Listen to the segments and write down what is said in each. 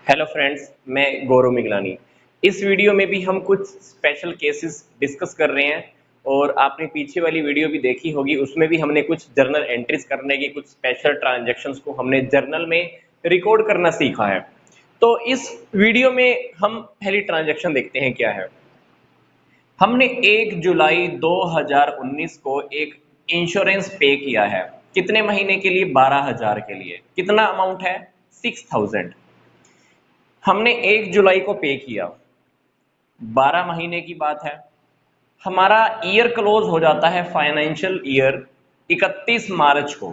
Hello friends, मैं गौरव मिगलानी। इस video में भी हम कुछ स्पेशल केसेस डिस्कस कर रहे हैं और आपने पीछे वाली वीडियो भी देखी होगी, उसमें भी हमने कुछ जर्नल एंट्रीज करने की, कुछ स्पेशल ट्रांजैक्शंस को हमने जर्नल में रिकॉर्ड करना सीखा है। तो इस वीडियो में हम पहली ट्रांजैक्शन देखते हैं क्या है। हमने 1 जुलाई 2019 को एक इंश्योरेंस पे किया है। कितने महीने के लिए? 12,000 के लिए। कितना अमाउंट है? 6,000। हमने 1 जुलाई को पे किया, 12 महीने की बात है। हमारा ईयर क्लोज हो जाता है, फाइनेंशियल ईयर 31 मार्च को।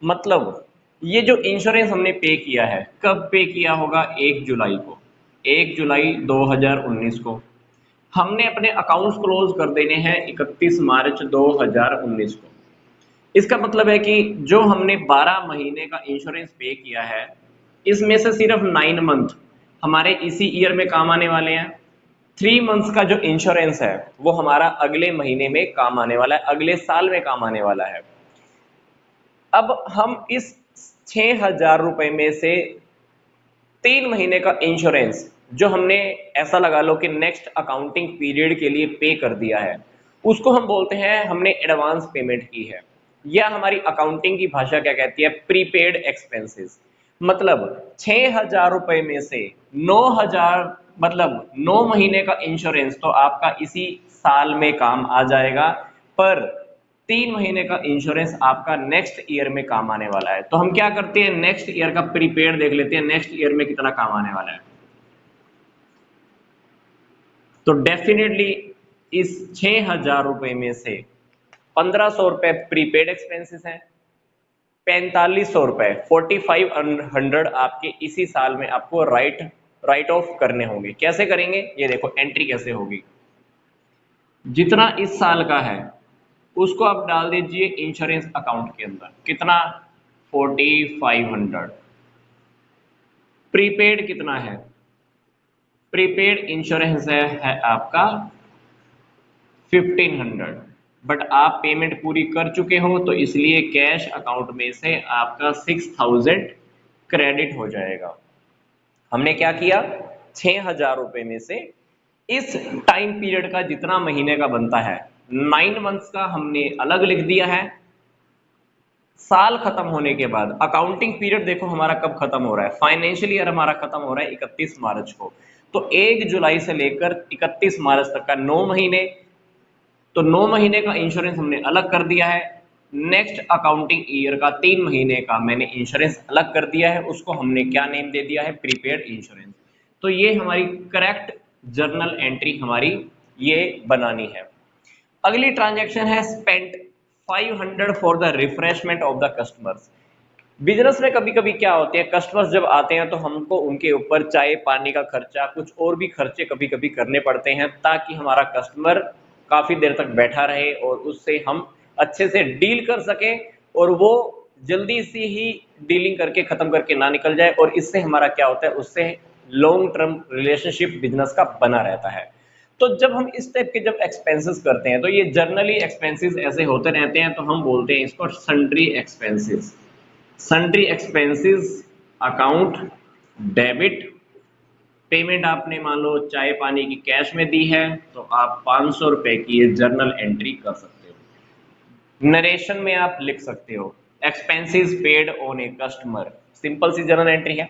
मतलब ये जो इंश्योरेंस हमने पे किया है, कब पे किया होगा? 1 जुलाई को, 1 जुलाई 2019 को। हमने अपने अकाउंट्स क्लोज कर देने हैं 31 मार्च 2019 को। इसका मतलब है कि जो हमने 12 महीने का इंश्योरेंस पे किया है, इसमें से सिर्फ 9 मंथ हमारे इसी ईयर में काम आने वाले हैं। 3 मंथ्स का जो इंश्योरेंस है वो हमारा अगले महीने में काम आने वाला है, अगले साल में काम आने वाला है। अब हम इस 6,000 रुपए में से 3 महीने का इंश्योरेंस जो हमने, ऐसा लगा लो कि नेक्स्ट अकाउंटिंग पीरियड के लिए पे कर दिया है, उसको हम बोलते हैं हमने एडवांस पेमेंट की है। या हमारी अकाउंटिंग की भाषा क्या कहती है? Prepaid expenses. मतलब 6,000 रुपए में से 9,000, मतलब 9 महीने का इंश्योरेंस तो आपका इसी साल में काम आ जाएगा, पर 3 महीने का इंश्योरेंस आपका नेक्स्ट ईयर में काम आने वाला है। तो हम क्या करते हैं, नेक्स्ट ईयर का प्रीपेड देख लेते हैं, नेक्स्ट ईयर में कितना काम आने वाला है। तो डेफिनेटली इस 6,000 रुपए में से 1,500 रुपए प्रीपेड एक्सपेंसेस हैं, 4,500 रुपए 4,500 आपके इसी साल में आपको राइट ऑफ करने होंगे। कैसे करेंगे ये देखो, एंट्री कैसे होगी। जितना इस साल का है उसको आप डाल दीजिए इंश्योरेंस अकाउंट के अंदर। कितना? 4,500। प्रीपेड कितना है? प्रीपेड इंश्योरेंस है आपका 1,500। बट आप पेमेंट पूरी कर चुके हो, तो इसलिए कैश अकाउंट में से आपका 6,000 क्रेडिट हो जाएगा। हमने क्या किया, 6,000 रुपए में से इस टाइम पीरियड का जितना महीने का बनता है, 9 मंथ्स का हमने अलग लिख दिया है। साल खत्म होने के बाद अकाउंटिंग पीरियड देखो हमारा कब खत्म हो रहा है, फाइनेंशियल ईयर हमारा खत्म हो रहा है 31 मार्च को। तो 1 जुलाई से लेकर 31 मार्च तक का 9 महीने, तो 9 महीने का इंश्योरेंस हमने अलग कर दिया है। नेक्स्ट अकाउंटिंग ईयर का 3 महीने का मैंने इंश्योरेंस अलग कर दिया है, उसको हमने क्या नेम दे दिया है? Prepaid insurance. तो ये हमारी करेक्ट जर्नल एंट्री हमारी ये बनानी है। अगली ट्रांजैक्शन है spent 500 for the refreshment of the customers. Business में कभी कभी क्या होते हैं, कस्टमर्स जब आते हैं तो हमको उनके ऊपर चाय पानी का खर्चा, कुछ और भी खर्चे कभी कभी करने पड़ते हैं, ताकि हमारा कस्टमर काफी देर तक बैठा रहे और उससे हम अच्छे से डील कर सके और वो जल्दी से ही डीलिंग करके खत्म करके ना निकल जाए। और इससे हमारा क्या होता है, उससे लॉन्ग टर्म रिलेशनशिप बिजनेस का बना रहता है। तो जब हम इस टाइप के जब एक्सपेंसेस करते हैं, तो ये जर्नली एक्सपेंसेस ऐसे होते रहते हैं, तो हम बोलते हैं इसको sundry expenses. Sundry expenses account debit. Payment आपने मान लो चाय पानी की कैश में दी है, तो आप 500 रुपए की ये जर्नल एंट्री कर सकते हो। नरेशन में आप लिख सकते हो expenses paid on a customer. Simple सी जर्नल एंट्री है।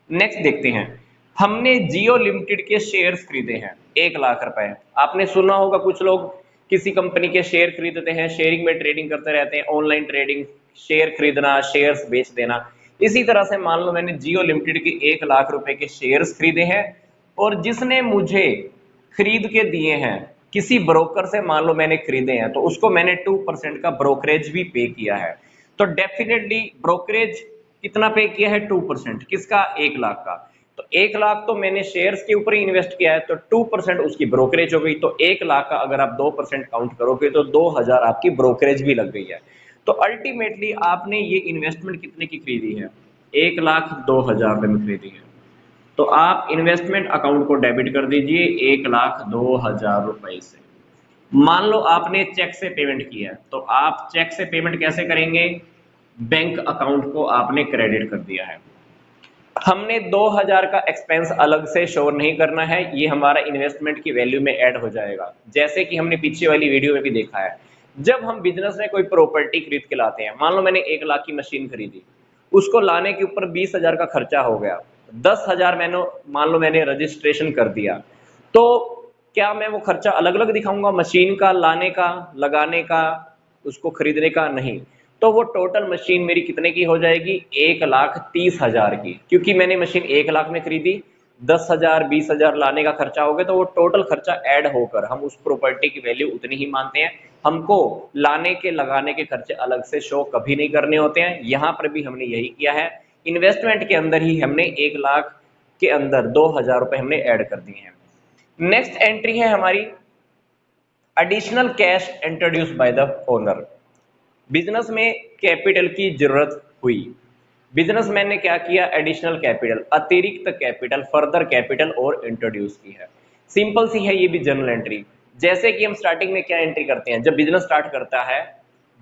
नेक्स्ट देखते हैं, हमने जियो लिमिटेड के शेयर्स खरीदे हैं 1,00,000 रुपए। आपने सुना होगा कुछ लोग किसी कंपनी के शेयर खरीदते हैं, शेयरिंग में ट्रेडिंग करते रहते हैं, ऑनलाइन ट्रेडिंग, शेयर खरीदना शेयर्स बेच देना। इसी तरह से मान लो मैंने जियो लिमिटेड के 1,00,000 रुपए के शेयर्स खरीदे हैं, और जिसने मुझे खरीद के दिए हैं किसी ब्रोकर से, मान लो मैंने खरीदे हैं, तो उसको मैंने 2% का ब्रोकरेज भी पे किया है। तो डेफिनेटली ब्रोकरेज कितना पे किया है? 2%। किसका? 1,00,000 का। तो 1,00,000 तो मैंने शेयर्स के ऊपर ही इन्वेस्ट किया है, तो 2% उसकी ब्रोकरेज हो गई। तो 1,00,000 का अगर आप 2% काउंट करोगे तो 2,000 आपकी ब्रोकरेज भी लग गई है। तो अल्टीमेटली आपने ये इन्वेस्टमेंट कितने की खरीदी है? 1,02,000 रुपए में खरीदी है। तो आप इन्वेस्टमेंट अकाउंट को डेबिट कर दीजिए 1,02,000 रुपए से। मान लो आपने चेक से पेमेंट किया है, तो आप चेक से पेमेंट कैसे करेंगे? बैंक अकाउंट को आपने क्रेडिट कर दिया है। हमने 2000 का एक्सपेंस अलग से शो नहीं करना है, ये हमारा इन्वेस्टमेंट की वैल्यू में ऐड हो जाएगा। जैसे कि हमने पीछे वाली वीडियो में भी देखा है, जब हम बिजनेस में कोई प्रॉपर्टी खरीद के लाते हैं, मान लो मैंने 1 लाख की मशीन खरीदी, उसको लाने के ऊपर 20,000 का खर्चा हो गया, 10,000 मैंने मान लो मैंने रजिस्ट्रेशन कर दिया, तो क्या मैं वो खर्चा अलग अलग दिखाऊंगा, मशीन का लाने का, लगाने का, उसको खरीदने का? नहीं। तो वो टोटल मशीन मेरी कितने की हो जाएगी? 1,30,000 की, क्योंकि मैंने मशीन 1 लाख में खरीदी, 10,000 20,000 लाने का खर्चा हो गया, तो वो टोटल खर्चा ऐड होकर हम उस प्रॉपर्टी की वैल्यू उतनी ही मानते हैं। हमको लाने के लगाने के खर्चे अलग से शो कभी नहीं करने होते हैं। यहां पर भी हमने यही किया है, इन्वेस्टमेंट के अंदर ही हमने 1 लाख के अंदर 2,000 रुपए हमने ऐड कर दिए हैं। नेक्स्ट एंट्री है हमारी additional cash introduce by the owner. Business में कैपिटल की जरूरत हुई, बिजनेसमैन ने क्या किया? एडिशनल कैपिटल, अतिरिक्त कैपिटल, फर्दर कैपिटल और इंट्रोड्यूस की है। सिंपल सी है ये भी जर्नल एंट्री। जैसे कि हम स्टार्टिंग में क्या एंट्री करते हैं, जब बिजनेस स्टार्ट करता है,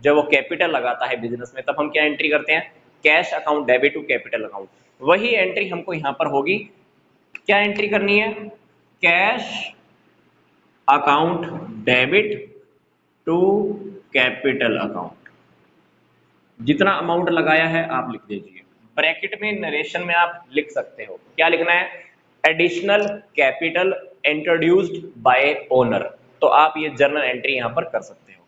जब वो कैपिटल लगाता है बिजनेस में, तब हम क्या एंट्री करते हैं? Cash account debit to capital account. वही एंट्री हमको यहां पर होगी। क्या एंट्री करनी है? Cash account debit to capital account. जितना अमाउंट लगाया है आप लिख दीजिए, ब्रैकेट में नरेशन में आप लिख सकते हो, क्या लिखना है? Additional capital introduced by owner. तो आप ये जर्नल एंट्री यहां पर कर सकते हो।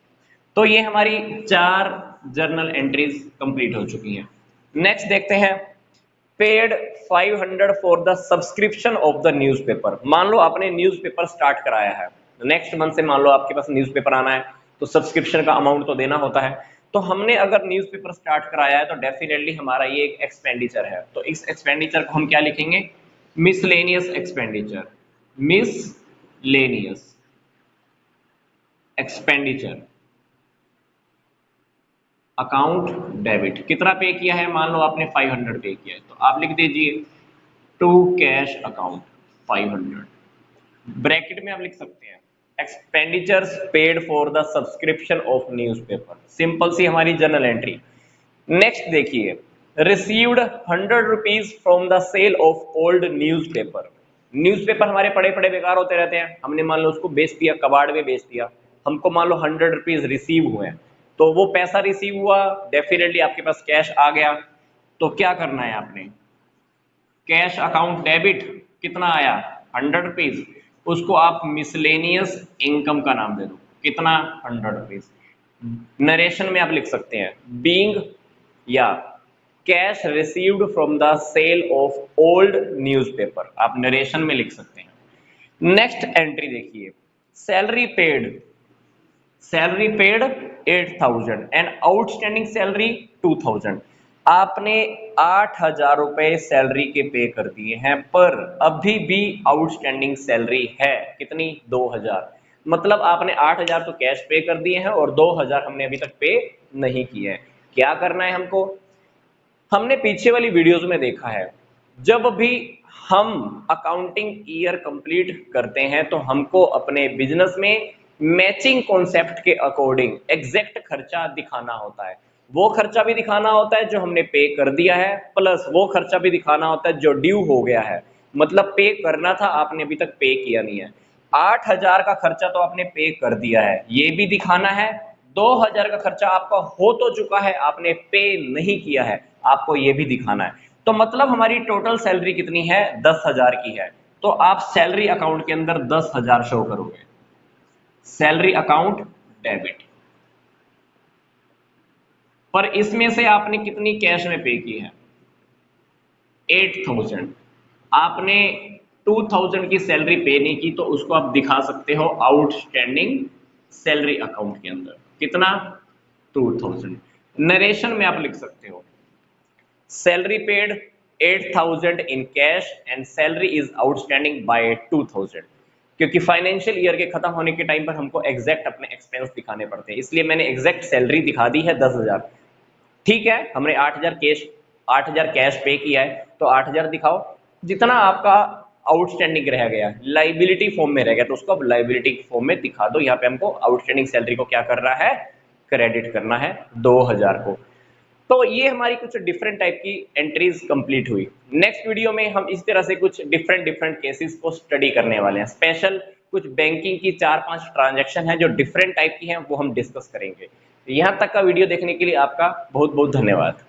तो ये हमारी 4 जर्नल एंट्रीज कंप्लीट हो चुकी हैं। नेक्स्ट देखते हैं, paid 500 for the subscription of the newspaper. मान लो आपने न्यूज़पेपर स्टार्ट कराया है, नेक्स्ट मंथ से मान लो आपके पास न्यूज़पेपर आना है, तो सब्सक्रिप्शन का अमाउंट तो देना होता है। तो हमने अगर न्यूज़पेपर स्टार्ट कराया है, तो डेफिनेटली हमारा ये एक एक्सपेंडिचर है, तो इस एक्सपेंडिचर को हम क्या लिखेंगे? Miscellaneous expenditure, miscellaneous expenditure account debit. कितना पे किया है? मान लो आपने 500 पे किया है, तो आप लिख दीजिए टू कैश अकाउंट 500। ब्रैकेट में आप लिख सकते हैं expenditures paid for the subscription of newspaper. Simple सी हमारी जर्नल एंट्री। नेक्स्ट देखिए, received 100 rupees from the sale of old newspaper. Newspaper हमारे पड़े पड़े बेकार होते रहते हैं, हमने मान लो उसको बेच दिया, कबाड़ में बेच दिया, हमको मान लो 100 रुपीज रिसीव हुए, तो वो पैसा रिसीव हुआ, डेफिनेटली आपके पास कैश आ गया। तो क्या करना है आपने? कैश अकाउंट डेबिट कितना आया? 100 रुपीज, उसको आप मिसलेनियस इनकम का नाम दे दो, कितना? 100 रुपीज। नरेशन में आप लिख सकते हैं बीइंग या cash received from the sale of old newspaper, आप नरेशन में लिख सकते हैं। नेक्स्ट एंट्री देखिए, salary paid, salary paid 8,000 and outstanding salary 2,000। आपने 8,000 रुपए सैलरी के पे कर दिए हैं, पर अभी भी आउटस्टैंडिंग सैलरी है कितनी? 2,000। मतलब आपने 8,000 तो कैश पे कर दिए हैं और 2,000 हमने अभी तक पे नहीं किए हैं। क्या करना है हमको? हमने पीछे वाली वीडियोस में देखा है, जब भी हम अकाउंटिंग ईयर कंप्लीट करते हैं, तो हमको अपने बिजनेस में मैचिंग कॉन्सेप्ट के अकॉर्डिंग एग्जैक्ट खर्चा दिखाना होता है। वो खर्चा भी दिखाना होता है जो हमने पे कर दिया है, प्लस वो खर्चा भी दिखाना होता है जो ड्यू हो गया है, मतलब पे करना था आपने अभी तक पे किया नहीं है। 8,000 का खर्चा तो आपने पे कर दिया है, ये भी दिखाना है। 2,000 का खर्चा आपका हो तो चुका है, आपने पे नहीं किया है, आपको ये भी दिखाना है। तो मतलब हमारी टोटल सैलरी कितनी है? 10,000 की है। तो आप सैलरी अकाउंट के अंदर 10,000 शो करोगे, सैलरी अकाउंट डेबिट। पर इसमें से आपने कितनी कैश में पे की है? 8,000। आपने 2,000 की सैलरी पे नहीं की, तो उसको आप दिखा सकते हो आउटस्टैंडिंग सैलरी अकाउंट के अंदर, कितना? 2,000। नरेशन में आप लिख सकते हो salary paid 8,000 in cash and salary is outstanding by 2,000, क्योंकि फाइनेंशियल ईयर के खत्म होने के टाइम पर हमको एग्जैक्ट अपने एक्सपेंस दिखाने पड़ते हैं, इसलिए मैंने एग्जैक्ट सैलरी दिखा दी है 10,000। ठीक है, हमने 8,000 कैश पे किया है, तो 8,000 दिखाओ। जितना आपका आउटस्टैंडिंग रह गया, लाइबिलिटी फॉर्म में रह गया, तो उसको अब लाइबिलिटी फॉर्म में दिखा दो। यहाँ पे हमको आउटस्टैंडिंग सैलरी को क्या कर रहा है? क्रेडिट करना है 2,000 को। तो ये हमारी कुछ डिफरेंट टाइप की एंट्रीज कंप्लीट हुई। नेक्स्ट वीडियो में हम इस तरह से कुछ डिफरेंट डिफरेंट केसेस को स्टडी करने वाले हैं। स्पेशल कुछ बैंकिंग की 4-5 ट्रांजैक्शन है जो डिफरेंट टाइप की हैं, वो हम डिस्कस करेंगे। यहाँ तक का वीडियो देखने के लिए आपका बहुत बहुत धन्यवाद।